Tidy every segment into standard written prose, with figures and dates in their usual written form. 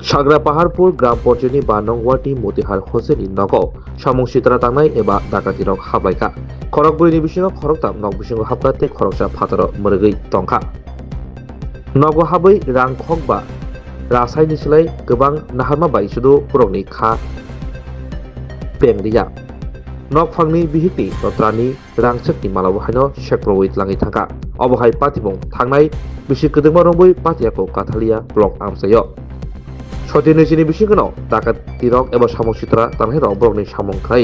साग्रापाहारपुर ग्राम पर्यायनि 5 नं वार्डनि मतिहार हसेननि नगाव सामं सितरा थांनाय एबा डाकाति रक हाबलायखा खरकबुरिनि बिसिङाव खरकताम नग बिसिङाव हाबलाते खरकसा फातार मोरगै तंखा नगौ हाबै रां खक बा रासायनि सोलाय गोबां नाहारमा बाय सुदु पुरकनि खा पेंरिया नग फांनि बिहितनि नत्रानि रां सेकनि मालाव हायनो शेकप्रवै लाङै थांखा अबहाय पातिबं थांनाय बिसि गोदोमा रंबै पातियाखौ काथालिया ब्लक आमसायो सतिनैजिनि बिसिङाव डाकाति रक एबा सामं सितरा तांनाय रक ब्लकनि सामं खाय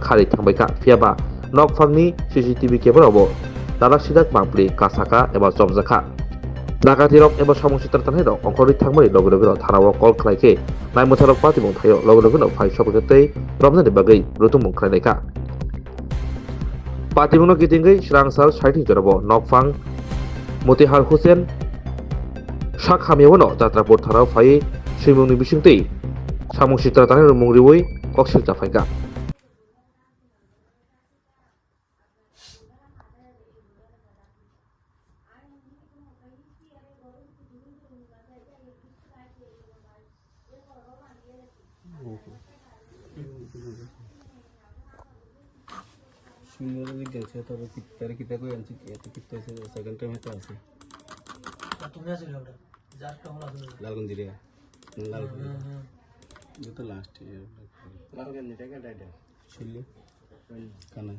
खारि थांबायखा फियाबा नग फांनि सीसीटीवी केमेरावबो दाना सिदाक मांप्लि कासाका एबा जबजाखा डाकाति रक एबा सामं सितरा तांनाय रक अंखरि थांबाय लगे लगे थानाव कल खालायखे नायमथारक पातिबं थायो लगे लगे फाइ सबगतै रमजानि बागै रुतुमं खालायनायखा पातिबंनो गिदिंगै स्रांसार साइथिं जराबो नगफां मतिहार Hussain sak hamiyawono jatrapur tharao phai swimungni bisingtwi samung sitra tanai mung riwui koksir jafaika সুন্দর দেখছে তবে পিত্তার কিতা কই আনছি কি এত পিত্তা আছে সেকেন্ড টাইম হতে আছে তুমি আছে ওটা জাস্ট হলো লালগঞ্জ রে লালগঞ্জ তো লাস্ট ইয়ার লালগঞ্জ রে কা ডাইডা ছিলি কানা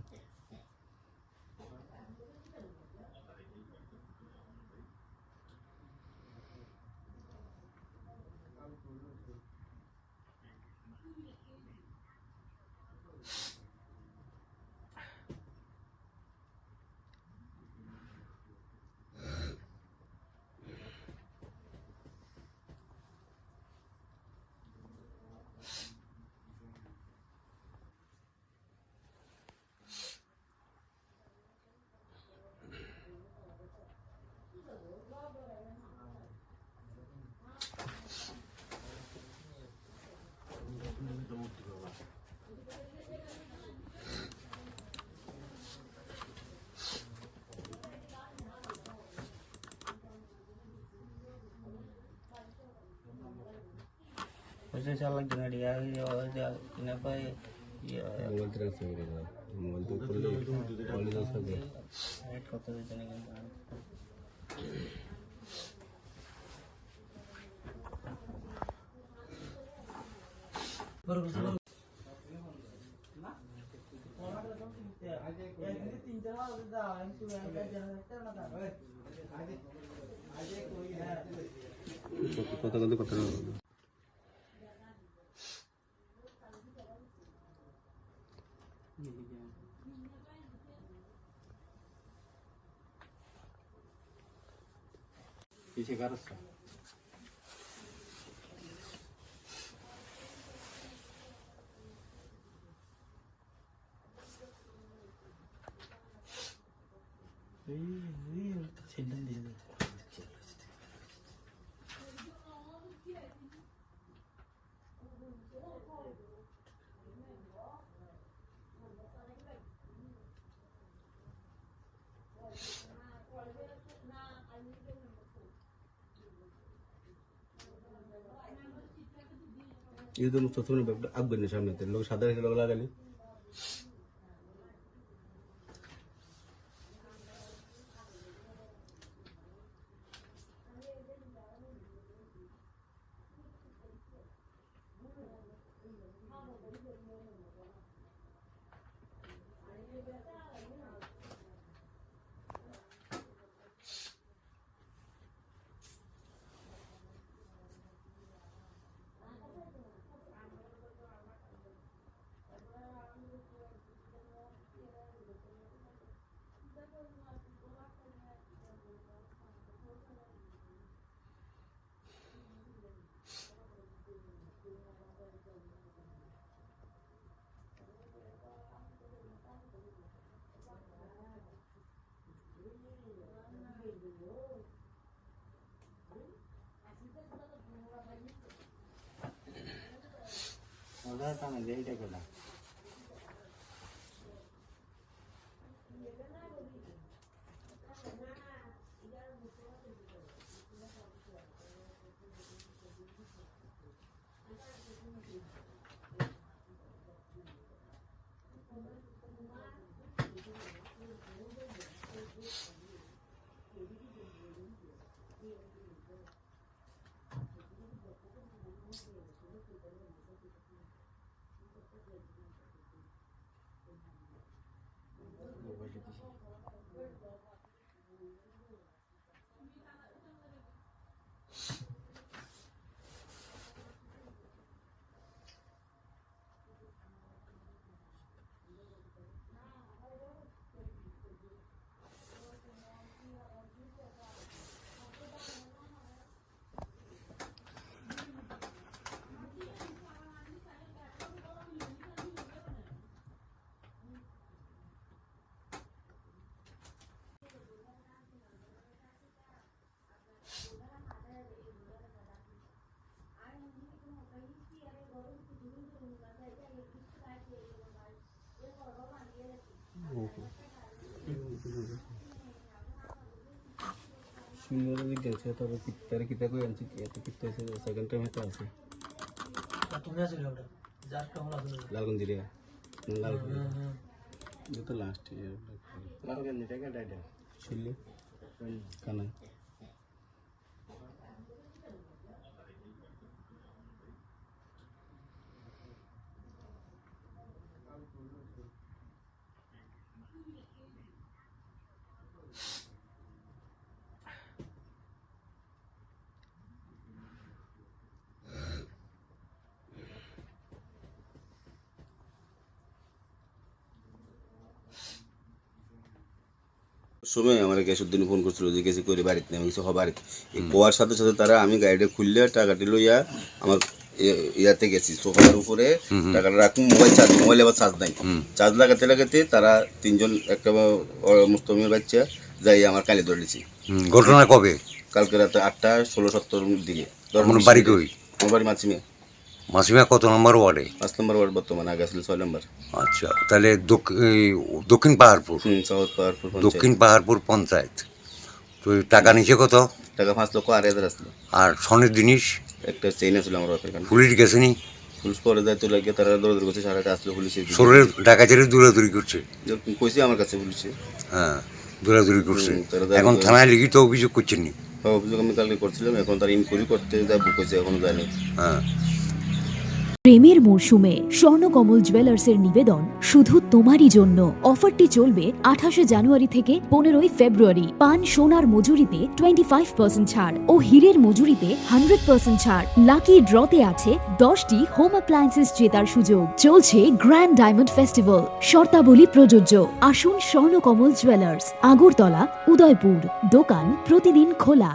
Kasi salah dengan dia kenapa ya mobile transfer করে দাও মোবাইল তো করে কলেজ আছে head কত জানি কত কত কত पीछे का रास्ता sinden dia ये तो मुझसे थोड़ी बहुत अब करने सामने थे लोग सादा से लोग लगा ले udah tangan dia itu kena সুন্দর দেখছে তবে পিত্তারে কিতা কই আনছি কি এত পিত্তা আছে সেকেন্ড টাইম হতে আছে তুমি আছে ওটা যার কেমন আছে লালগঞ্জ রে যত লাস্ট লালগঞ্জ রে কা ডাইডা ছিলি কানা সময় আমার গ্যাসুদ্দিন ফোন করছিল যে গেছি করে বাড়িতে আমি কিছু হবার কোয়ার সাথে সাথে তারা আমি গাড়িটা খুললে টাকাটি লইয়া আমার ইয়াতে গেছি সোফার উপরে টাকাটা রাখুন মোবাইল আবার চার্জ নাই চার্জ লাগাতে তারা তিনজন একটা মুস্তমির বাচ্চা যাই আমার কালি ধরেছি। ঘটনা কবে? কালকে রাতে 8টা 16:70 দিকে। বাড়ি কই? আমার বাড়ি মাছিমে। মাসিমা কত নম্বর ওয়ার্ডে? 5 নম্বর ওয়ার্ড, বর্তমানে আগে ছিল 6 নম্বর। আচ্ছা, তাহলে দক্ষিণ পাহাড়পুর, সাউথ পাহাড়পুর, দক্ষিণ পাহাড়পুর পঞ্চায়েত। তো টাকা নিচে কত? টাকা 5,08,000 আসলো। আর স্বর্ণের জিনিস একটা চেইন ছিল আমার বাপের কাছে। পুলিশ গেছেনি? পুলিশ পরে যায় তো লাগে, তারা দৌড়াদৌড়ি করছে, 8:30 আসলো পুলিশ। শহরের ডাকাতের দৌড়াদৌড়ি করছে, কইছি আমার কাছে পুলিশে। হ্যাঁ, দৌড়াদৌড়ি করছে। এখন থানায় লিখিত অভিযোগ করছেন নি? অভিযোগ আমি কালকে করছিলাম, এখন তার ইনকোয়ারি করতে যাবো কইছে, এখনো যায়নি। হ্যাঁ। প্রেমের মরশুমে স্বর্ণকমল জুয়েলার্সের নিবেদন শুধু তোমারই জন্য। অফারটি চলবে 28 জানুয়ারি থেকে 15 ফেব্রুয়ারি। পান সোনার মজুরিতে 25% ছাড় ও হীরের মজুরিতে 100% ছাড়। লাকি ড্রতে আছে 10টি হোম অ্যাপ্লায়েন্সেস জেতার সুযোগ। চলছে গ্র্যান্ড ডায়মন্ড ফেস্টিভ্যাল, শর্তাবলী প্রযোজ্য। আসুন স্বর্ণকমল জুয়েলার্স, আগরতলা, উদয়পুর। দোকান প্রতিদিন খোলা।